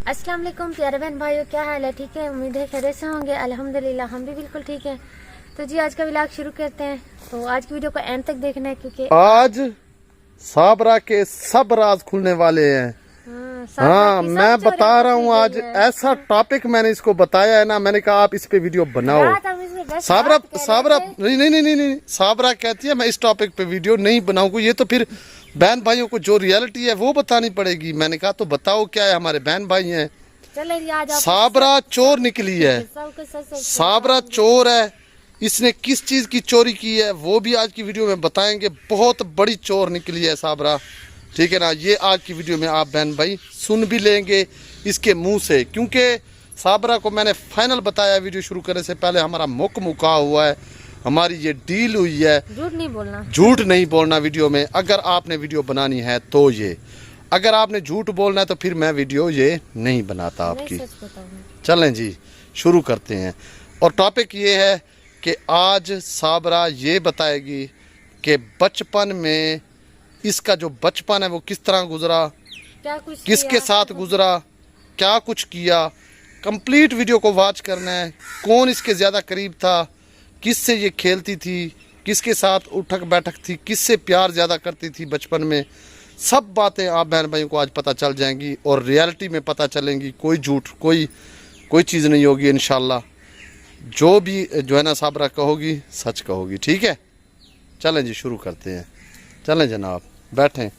अस्सलाम वालेकुम प्यारे बहन भाइयों, क्या हाल है? ठीक है, उम्मीद है खैरियत से होंगे। अल्हम्दुलिल्लाह हम भी बिल्कुल ठीक हैं। तो जी आज का व्लॉग शुरू करते हैं। तो आज की वीडियो को एंड तक देखना है क्योंकि आज साबरा के सब राज खुलने वाले हैं। हाँ, मैं बता रहा हूँ आज ऐसा टॉपिक मैंने इसको बताया है ना, मैंने कहा आप इस पे वीडियो बनाओ। साबरा नहीं, साबरा कहती है मैं इस टॉपिक पे वीडियो नहीं बनाऊंगी, ये तो फिर बहन भाइयों को जो रियलिटी है वो बतानी पड़ेगी। मैंने कहा तो बताओ क्या है, हमारे बहन भाई हैं। साबरा चोर निकली है, साबरा चोर है। इसने किस चीज की चोरी की है वो भी आज की वीडियो में बताएंगे। बहुत बड़ी चोर निकली है साबरा, ठीक है ना। ये आज की वीडियो में आप बहन भाई सुन भी लेंगे इसके मुंह से, क्योंकि साबरा को मैंने फाइनल बताया वीडियो शुरू करने से पहले। हमारा मुका हुआ है, हमारी ये डील हुई है। झूठ नहीं बोलना वीडियो में। अगर आपने वीडियो बनानी है तो ये, अगर आपने झूठ बोलना है तो फिर मैं वीडियो ये नहीं बनाता आपकी। चलें जी शुरू करते हैं। और टॉपिक ये है कि आज साबरा ये बताएगी कि बचपन में इसका जो बचपन है वो किस तरह गुजरा, किसके साथ गुजरा, क्या कुछ किया। कंप्लीट वीडियो को वॉच करना है। कौन इसके ज़्यादा करीब था, किससे ये खेलती थी, किसके साथ उठक बैठक थी, किससे प्यार ज़्यादा करती थी बचपन में। सब बातें आप बहन भाइयों को आज पता चल जाएंगी और रियलिटी में पता चलेंगी। कोई झूठ कोई चीज़ नहीं होगी इंशाल्लाह। जो भी जो है ना साबरा कहोगी सच कहोगी, ठीक है। चलें जी शुरू करते हैं। चलें जनाब बैठें,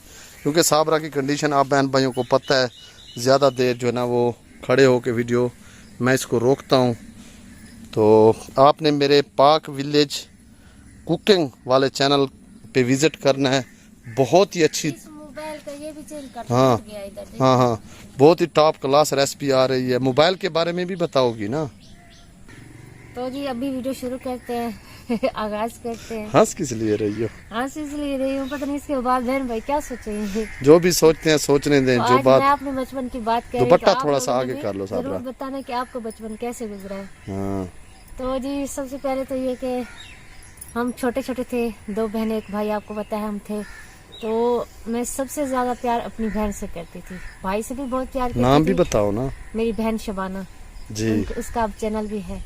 क्योंकि साबरा की कंडीशन आप बहन भाइयों को पता है। ज़्यादा देर जो है ना वो खड़े हो के वीडियो मैं इसको रोकता हूँ। तो आपने मेरे पाक विलेज कुकिंग वाले चैनल पे विज़िट करना है। बहुत ही अच्छी हाँ बहुत ही टॉप क्लास रेसिपी आ रही है। मोबाइल के बारे में भी बताओगी ना। तो जी अभी वीडियो शुरू करते हैं आगाज करते हैं। हंस किस लिए रही हो? हंस इसलिए रही हूँ, पता नहीं इसके बाद बहन भाई क्या सोचेंगे। जो भी सोचते हैं सोचने दें। तो जो बात मैं अपने बचपन की बात कर रही हूँ, दुपट्टा थोड़ा सा आगे कर लो साबरा। जरूर बताना कि आपका बचपन कैसे गुजरा है। हाँ। तो जी सबसे पहले तो ये कि हम छोटे छोटे थे, 2 बहनें 1 भाई, आपको पता है हम थे। तो मैं सबसे ज्यादा प्यार अपनी बहन से करती थी, भाई से भी बहुत प्यार करती थी। नाम भी बताओ ना। मेरी बहन शबाना जी, उसका अब चैनल भी है।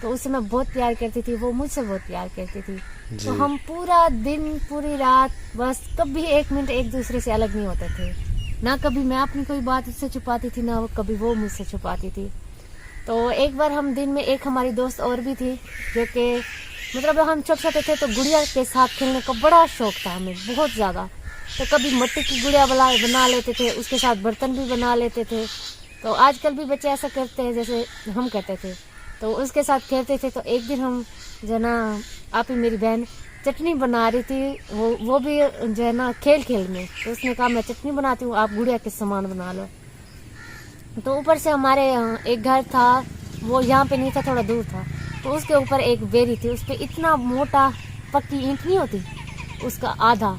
तो उससे मैं बहुत प्यार करती थी, वो मुझसे बहुत प्यार करती थी। तो हम पूरा दिन पूरी रात बस कभी 1 मिनट एक दूसरे से अलग नहीं होते थे। ना कभी मैं अपनी कोई बात उससे छुपाती थी, ना कभी वो मुझसे छुपाती थी। तो एक बार हम दिन में, एक हमारी दोस्त और भी थी जो कि मतलब हम छोटे छोटे थे तो गुड़िया के साथ खेलने का बड़ा शौक था हमें, बहुत ज़्यादा। तो कभी मिट्टी की गुड़िया बना लेते थे, उसके साथ बर्तन भी बना लेते थे। तो आजकल भी बच्चे ऐसा करते हैं जैसे हम करते थे, तो उसके साथ खेलते थे। तो एक दिन हम जो है ना, आप ही मेरी बहन चटनी बना रही थी, वो भी जो है ना खेल में। तो उसने कहा मैं चटनी बनाती हूँ, आप गुड़िया के सामान बना लो। तो ऊपर से हमारे एक घर था, वो यहाँ पे नहीं था, थोड़ा दूर था। तो उसके ऊपर एक बेरी थी, उस पर इतना मोटा पक्की ईंट नहीं होती, उसका आधा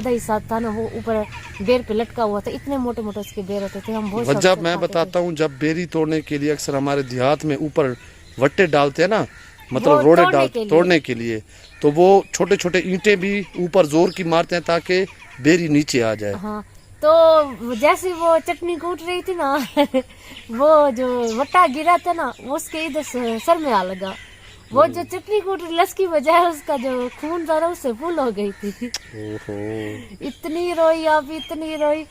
हिस्सा था ना, वो ऊपर बेर पे लटका हुआ था। इतने मोटे मोटे उसके बेर होते थे। हम बहुत जब मैं बताता हूँ, जब बेरी तोड़ने के लिए अक्सर हमारे देहात में ऊपर वट्टे डालते हैं ना, मतलब रोड़े तोड़ने के लिए, तो वो छोटे छोटे ईंटें भी ऊपर जोर की मारते हैं ताकि बेरी नीचे आ जाए। हाँ, तो जैसे वो चटनी कूट रही थी ना वो जो वट्टा गिरा था ना, उसके इधर सर में आ लगा। वो जो चटनी कूट लसकी बजाय उसका जो खून था ना उससे फुल हो गई थी। इतनी रोई आप, इतनी रोई,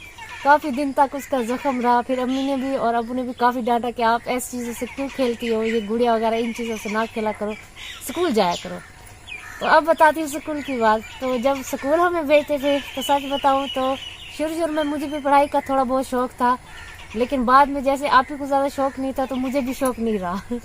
काफी दिन तक उसका जख्म रहा। फिर अम्मी ने भी और अबू ने भी काफी डांटा कि आप ऐसी चीजों से क्यों खेलती हो, ये गुड़िया वगैरह इन चीजों से ना खेला करो, स्कूल जाया करो। तो अब बताती हूँ स्कूल की बात। तो जब स्कूल हमें भेजते थे, तो सच बताऊँ तो शुरू में मुझे भी पढ़ाई का थोड़ा बहुत शौक था, लेकिन बाद में जैसे आप ही को ज्यादा शौक नहीं था तो मुझे भी शौक नहीं रहा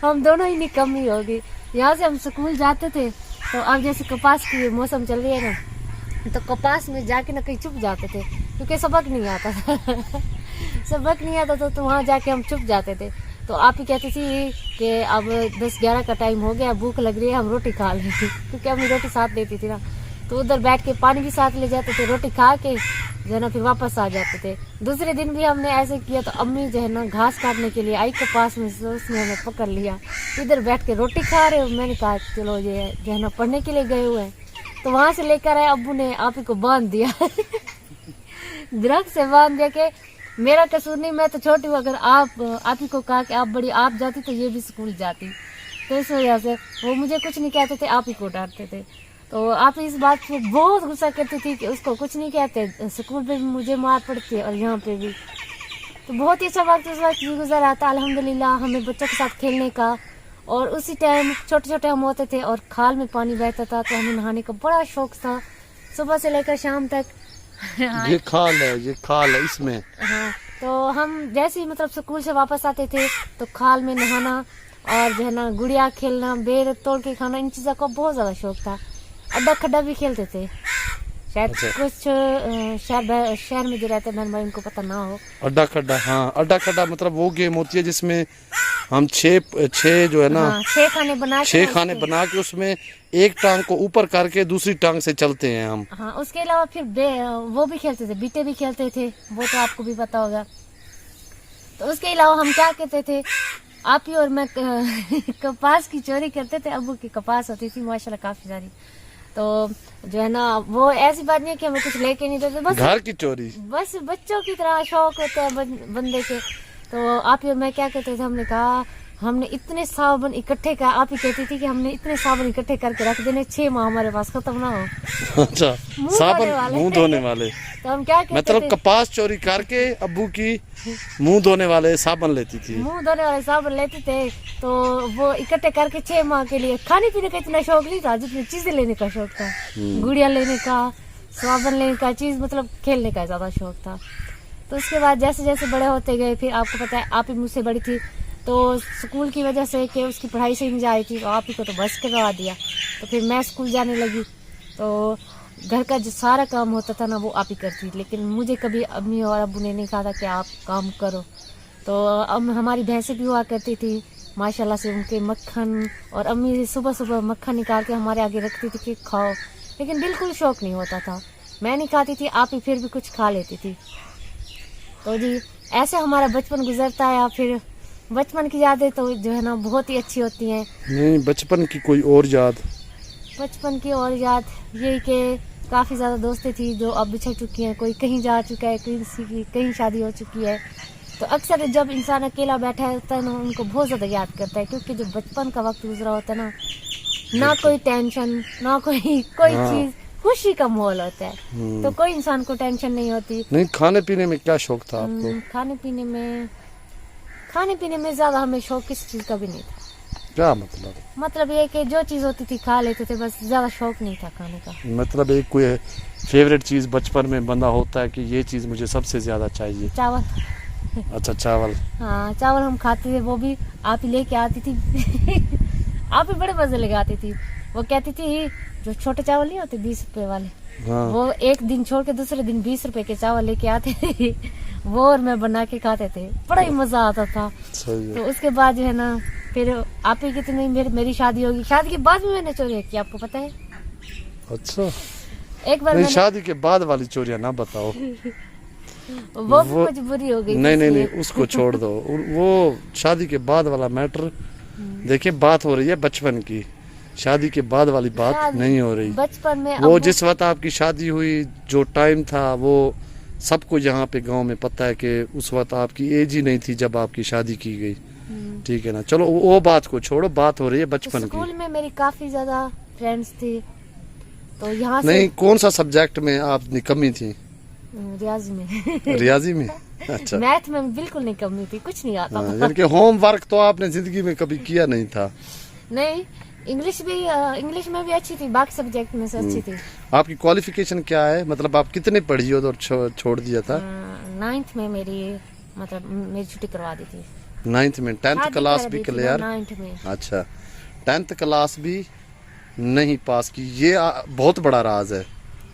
हम दोनों ही निकम्मी हो गई। यहाँ से हम स्कूल जाते थे, तो अब जैसे कपास की मौसम चल रही है ना, तो कपास में जाके ना कहीं छुप जाते थे, क्योंकि सबक नहीं आता था सबक नहीं आता था, तो वहाँ जाके हम छुप जाते थे। तो आप ही कहती थी कि अब 10-11 का टाइम हो गया, भूख लग रही है, हम रोटी खा लें क्योंकि अम्मी रोटी साथ देती थी ना। तो उधर बैठ के पानी भी साथ ले जाते थे, रोटी खा के जो है ना फिर वापस आ जाते थे। दूसरे दिन भी हमने ऐसे किया, तो अम्मी जो है ना घास काटने के लिए आई कपास में, उसने हमें पकड़ लिया, इधर बैठ के रोटी खा रहे हो। मैंने कहा चलो ये जो है ना पढ़ने के लिए गए हुए हैं। तो वहां से लेकर आए, अब्बू ने आप ही को बांध दिया दरख्त से बांध दे के मेरा कसूर नहीं, मैं तो छोटी हूँ। अगर आप ही को कहा कि आप बड़ी आप जाती तो ये भी स्कूल जाती, तो इस वजह से वो मुझे कुछ नहीं कहते थे, आप ही को डांटते थे। तो आप इस बात पे बहुत गुस्सा करती थी कि उसको कुछ नहीं कहते, स्कूल पे भी मुझे मार पड़ती है और यहाँ पे भी। तो बहुत ही अच्छा वक्त उस वक्त भी गुजर आता अल्हम्दुलिल्लाह, हमें बच्चों के साथ खेलने का। और उसी टाइम छोटे छोटे हम होते थे और खाल में पानी बहता था, तो हमें नहाने का बड़ा शौक था, सुबह से लेकर शाम तक। ये खाल है इसमें। हाँ, तो हम जैसे ही मतलब स्कूल से वापस आते थे तो खाल में नहाना और जो है ना गुड़िया खेलना, बेर तोड़ के खाना, इन चीज़ों का बहुत ज़्यादा शौक था। अड्डा खड्डा भी खेलते थे, शायद कुछ शहर में जो रहते बहन भाई उनको पता ना हो। अड्डा खड्डा, हाँ अड्डा खड्डा मतलब वो गेम होती है जिसमें हम छह जो है ना, हाँ, 6 खाने बना के उसमें एक टांग को ऊपर करके दूसरी टांग से चलते हैं हम। हाँ, उसके अलावा फिर वो भी खेलते थे, बीटे भी खेलते थे, वो तो आपको भी पता होगा। तो उसके अलावा हम क्या कहते थे, आप ही और मैं कपास की चोरी करते थे। अब्बू की कपास होती थी माशाल्लाह काफी सारी, तो जो है ना वो ऐसी बात नहीं है कि हमें कुछ लेके नहीं देते, बस घर की चोरी, बस बच्चों की तरह शौक होता है बंदे के। तो आप ही और मैं क्या कहते थे, हमने कहा हमने इतने साबुन इकट्ठे कर, आप ही कहती थी कि हमने इतने साबुन इकट्ठे करके रख देने 6 माह हमारे पास खत्म ना हो। अच्छा, साबुन मुंह धोने वाले। तो हम क्या कहते मतलब थे, कपास चोरी करके अब्बू की मुंह धोने वाले साबुन लेती थी, मुंह धोने वाले साबुन लेते थे। तो वो इकट्ठे करके 6 माह के लिए खाने पीने का इतना शौक नहीं था जितनी चीजें लेने का शौक था, गुड़िया लेने का, साबुन लेने का, चीज मतलब खेलने का ज्यादा शौक था। तो उसके बाद जैसे जैसे बड़े होते गए, फिर आपको पता है आप ही मुझसे बड़ी थी, तो स्कूल की वजह से कि उसकी पढ़ाई से नहीं जा रही थी, तो आप ही को तो बस करवा दिया। तो फिर मैं स्कूल जाने लगी, तो घर का जो सारा काम होता था ना वो आप ही करती, लेकिन मुझे कभी अम्मी और अब्बू ने नहीं कहा था कि आप काम करो। तो अब हमारी भैंसें भी हुआ करती थी माशाल्लाह से, उनके मक्खन, और अम्मी सुबह सुबह मक्खन निकाल के हमारे आगे रखती थी कि खाओ, लेकिन बिल्कुल शौक नहीं होता था। मैं नहीं खाती थी, आप ही फिर भी कुछ खा लेती थी। तो जी ऐसे हमारा बचपन गुजरता है। फिर बचपन की यादें तो जो है ना बहुत ही अच्छी होती हैं। नहीं, बचपन की कोई और याद? बचपन की और याद यही कि काफ़ी ज़्यादा दोस्तें थी जो अब बिछड़ चुकी हैं, कोई कहीं जा चुका है, किसी की कहीं शादी हो चुकी है। तो अक्सर जब इंसान अकेला बैठा होता है ना, उनको बहुत ज़्यादा याद करता है, क्योंकि जो बचपन का वक्त गुजरा होता है ना कोई टेंशन, ना कोई चीज़, खुशी का माहौल होता है। तो कोई इंसान को टेंशन नहीं होती। नहीं, खाने पीने में क्या शौक था आपको? खाने पीने में ज्यादा हमें शौक किसी चीज का भी नहीं था। क्या मतलब ये कि जो चीज होती थी खा लेते थे, बस ज्यादा शौक नहीं था खाने का। मतलब एक कोई फेवरेट चीज बचपन में बंदा होता है कि ये चीज मुझे सबसे ज्यादा चाहिए? चावल। अच्छा, चावल। हाँ, चावल हम खाते थे, वो भी आप ही लेके आती थी। आप ही बड़े मजे लगाती थी। वो कहती थी जो छोटे चावल नहीं होते 20 रुपए वाले, हाँ। वो एक दिन छोड़ के दूसरे दिन 20 रुपए के चावल लेके आते थे। वो और मैं बना के खाते थे, बड़ा ही मजा आता था। तो उसके बाद जो है ना फिर आप ही कितनी मेरी शादी होगी, शादी के बाद भी मैंने चोरी की, आपको पता है? अच्छा, एक बार नहीं, शादी के बाद वाली चोरियां ना बताओ। वो कुछ बुरी हो गई। नहीं, उसको छोड़ दो। वो शादी के बाद वाला मैटर, देखिए बात हो रही है बचपन की, शादी के बाद वाली बात नहीं हो रही। बचपन में वो जिस वक्त आपकी शादी हुई, जो टाइम था, वो सबको यहाँ पे गांव में पता है कि उस वक्त आपकी एज ही नहीं थी जब आपकी शादी की गई। ठीक है ना, चलो वो बात को छोड़ो, बात हो रही है बचपन की। स्कूल में मेरी काफी ज्यादा फ्रेंड्स थी, तो यहाँ से नहीं, कौन सा सब्जेक्ट में आप निकम्मी थी? रियाजी में। रियाजी में? अच्छा। मैथ में बिल्कुल नहीं कमी थी, कुछ नहीं आता था। यानी कि होमवर्क तो आपने जिंदगी में कभी किया नहीं था? नहीं, इंग्लिश में भी अच्छी थी, बाकी सब्जेक्ट में से अच्छी थी। आपकी क्वालिफिकेशन क्या है, मतलब आप कितने पढ़ी हो और छोड़ दिया था? 9th में मेरी छुट्टी करवा दी थी। 9th में? 10th क्लास भी क्लियर? 9th में। अच्छा, 10th क्लास भी नहीं पास की, ये बहुत बड़ा राज है।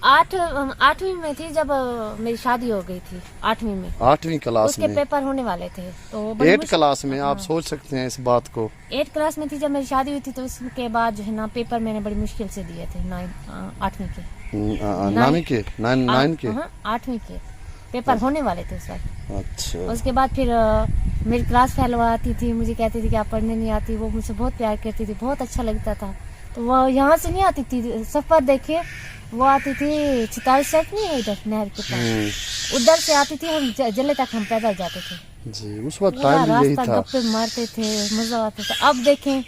8वीं में थी जब मेरी शादी हो गई थी। 8वीं में, 8वीं क्लास उसके में पेपर होने वाले थे, तो 8 क्लास में आप सोच सकते हैं इस बात को। 8 क्लास में थी जब मेरी शादी हुई थी, तो उसके बाद जो है ना पेपर मैंने बड़ी मुश्किल से दिए थे। 8वीं के 8वीं के पेपर होने वाले थे उस वक्त। अच्छा। उसके बाद फिर मेरी क्लास फेलो आती थी, मुझे कहती थी कि आप पढ़ने नहीं आती। वो मुझसे बहुत प्यार करती थी, बहुत अच्छा लगता था। तो वो यहाँ से नहीं आती थी, सफर देखिए वो आती थी 46 सेट नहीं है इधर नहर के पास, उधर से आती थी, हम जले तक हम पैदल जाते थे जी, उस वक्त पूरा टाइम यही रास्ता, था। गप्पे मारते थे, मजा आता था। अब देखें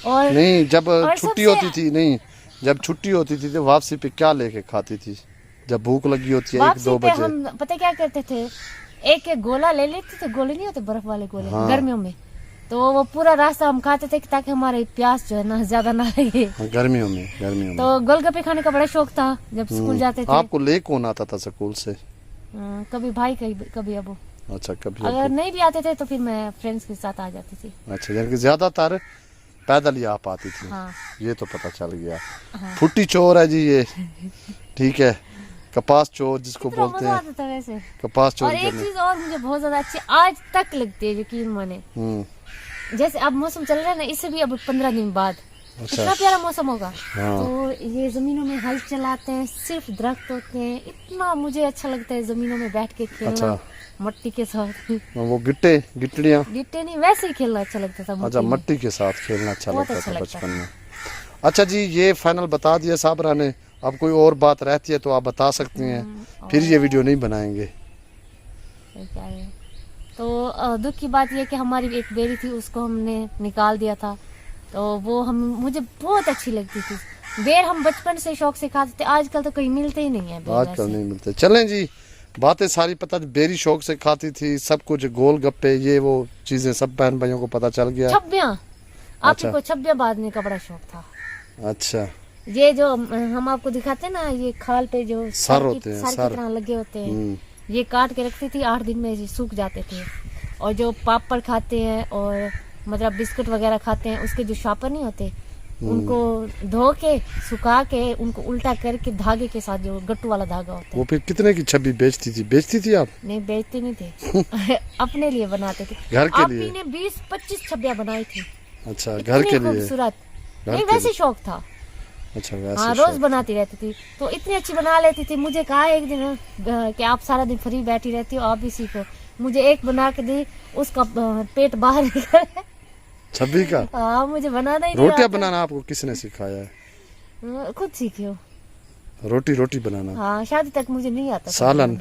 और नहीं, जब और छुट्टी सबसे- होती थी, नहीं जब छुट्टी होती थी तो वापसी पे क्या लेके खाती थी? जब भूख लगी होती है 1-2 वापसी पे बजे, हम पता क्या करते थे, एक एक गोला ले लेते थे, गोले नहीं होते बर्फ वाले गोले, हाँ। गर्मियों में, तो वो पूरा रास्ता हम खाते थे ताकि हमारे प्यास जो है ना ज्यादा ना लगे। हाँ, गर्मियों में। तो गोलगप्पे खाने का बड़ा शौक था जब स्कूल जाते थे। आपको ले कौन आता था स्कूल से? कभी भाई कभी अबू, अच्छा, कभी अगर आपको? नहीं भी आते थे तो फिर मैं फ्रेंड्स के साथ आ जाती थी। अच्छा, यानी कि ज्यादातर पैदल ही आप आती थी। हाँ ये तो पता चल गया। हाँ। फुट्टी चोर है जी ये, ठीक है, कपास चोर जिसको कितना बोलते मजा हैं, आता था वैसे। कपास और चोर एक करने। चीज और मुझे बहुत ज्यादा अच्छी आज तक लगती है, यकीन माने, जैसे अब मौसम चल रहा है ना, इससे भी अब 15 दिन बाद अच्छा। इतना प्यारा मौसम होगा, हाँ। तो ये जमीनों में हल चलाते हैं, सिर्फ दरख्त होते हैं, इतना मुझे अच्छा लगता है जमीनों में बैठ के खेलना, अच्छा। मट्टी के साथ। वो गिट्टियाँ, गिट्टे नहीं, वैसे ही खेलना अच्छा लगता था अच्छा, में। मट्टी के साथ खेलना अच्छा बहुत लगता अच्छा था लगता बचपन में। अच्छा जी, ये फाइनल बता दिया साबरा ने, अब कोई और बात रहती है तो आप बता सकती हैं, फिर ये वीडियो नहीं बनाएंगे। क्या है। तो दुख की बात यह कि हमारी एक बेरी थी, उसको हमने निकाल दिया था, तो वो मुझे बहुत अच्छी लगती थी। बेर हम बचपन से शौक से खाते थे, आजकल तो कहीं मिलते ही नहीं है बेर आजकल वैसे। नहीं मिलते। चलें जी, बातें सारी पता, बेरी शौक से खाती थी, सब कुछ गोल गप्पे, ये वो चीजें सब बहन भाइयों को पता चल गया। छब्बियाँ, आप अच्छा। को छब्बियाँ बांधने का बड़ा शौक था। अच्छा, ये जो हम आपको दिखाते हैं ना, ये खाल पे जो सर होते हैं, सर सर। की तरह लगे होते हैं, ये काट के रखती थी, 8 दिन में ये सूख जाते थे। और जो पापड़ खाते हैं और मतलब बिस्कुट वगैरह खाते हैं, उसके जो शापर नहीं होते, उनको धो के सुखा के उनको उल्टा करके धागे के साथ, जो गट्टू वाला धागा होता है, वो फिर कितने की छब्बी बेचती थी आप? नहीं बेचते नहीं थे अपने लिए बनाते थे। घर के आप लिए? ही ने 20-25 छब्बियाँ बनाई थी। अच्छा, घर के इतनी लिए। खूबसूरत, घर नहीं के वैसे लिए। शौक था। अच्छा, वैसे हाँ, शौक। रोज बनाती रहती थी, तो इतनी अच्छी बना लेती थी। मुझे कहा एक दिन कि आप सारा दिन फ्री बैठी रहती हो, आप भी सीखो। मुझे एक बना के दी, उसका पेट बाहर निकल। छब्बी का? हाँ, मुझे बनाना ही नहीं रोटियां आता। बनाना आपको किसने सिखाया है? खुद सीखी हो। रोटी बनाना? हाँ, शादी तक मुझे नहीं आता था। सालन?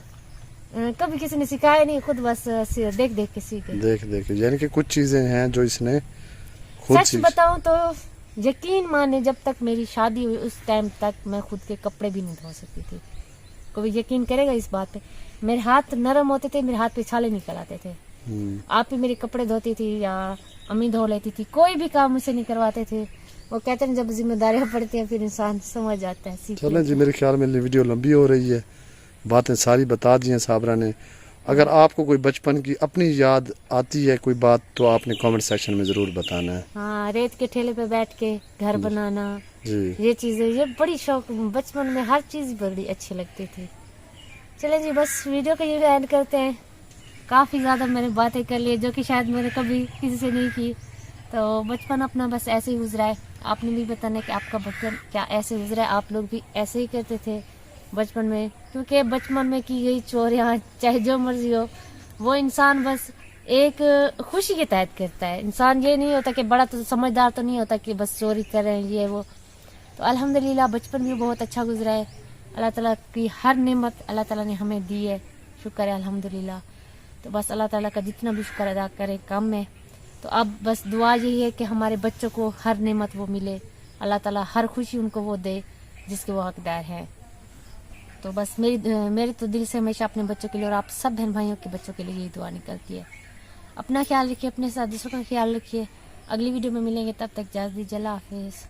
कभी किसी ने सिखाया नहीं, खुद बस देख देख के सीखे। देख यानी कि कुछ चीजें हैं जो इसने खुद सच सीख। बताऊं तो यकीन माने, जब तक मेरी शादी हुई उस टाइम तक मैं खुद के कपड़े भी नहीं धो सकती थी। कोई यकीन करेगा इस बात पे? मेरे हाथ नरम होते थे, मेरे हाथ पे छाले निकल आते थे। आप ही मेरे कपड़े धोती थी या अम्मी धो लेती थी, कोई भी काम मुझसे नहीं करवाते थे। वो कहते हैं जब जिम्मेदारियां पड़ती हैं फिर इंसान समझ जाता है, सीख चलें जी, मेरे ख्याल में वीडियो लंबी हो रही है, बातें सारी बता दी हैं साबरा ने। अगर आपको कोई बचपन की अपनी याद आती है कोई बात, तो आपने कमेंट सेक्शन में जरूर बताना है। हाँ, रेत के ठेले पे बैठ के घर बनाना, जी, ये चीजें, ये बड़ी शौक, बचपन में हर चीज बड़ी अच्छी लगती थी। चलें जी, बस वीडियो को ये एंड करते हैं। काफ़ी ज़्यादा मैंने बातें कर ली जो कि शायद मैंने कभी किसी से नहीं की। तो बचपन अपना बस ऐसे ही गुजरा है। आपने भी बताना कि आपका बचपन क्या ऐसे गुजरा है, आप लोग भी ऐसे ही करते थे बचपन में, क्योंकि बचपन में की गई चोरियाँ चाहे जो मर्जी हो, वो इंसान बस एक खुशी के तहत करता है। इंसान ये नहीं होता कि बड़ा तो समझदार तो नहीं होता कि बस चोरी कर रहे हैं ये वो। तो अल्हम्दुलिल्लाह बचपन भी बहुत अच्छा गुजरा है। अल्लाह ताला की हर नेमत अल्लाह ताला ने हमें दी है, शुक्र है अल्हम्दुलिल्लाह। तो बस अल्लाह ताला का जितना भी शुक्र अदा करे कम है। तो अब बस दुआ यही है कि हमारे बच्चों को हर नेमत वो मिले, अल्लाह ताला हर खुशी उनको वो दे जिसके वो हकदार है। तो बस मेरे तो दिल से हमेशा अपने बच्चों के लिए और आप सब बहन भाइयों के बच्चों के लिए यही दुआ निकलती है। अपना ख्याल रखिए, अपने साथ दूसरों का ख्याल रखिए। अगली वीडियो में मिलेंगे, तब तक इजाज़त दीजिए। अल्लाह हाफिज़।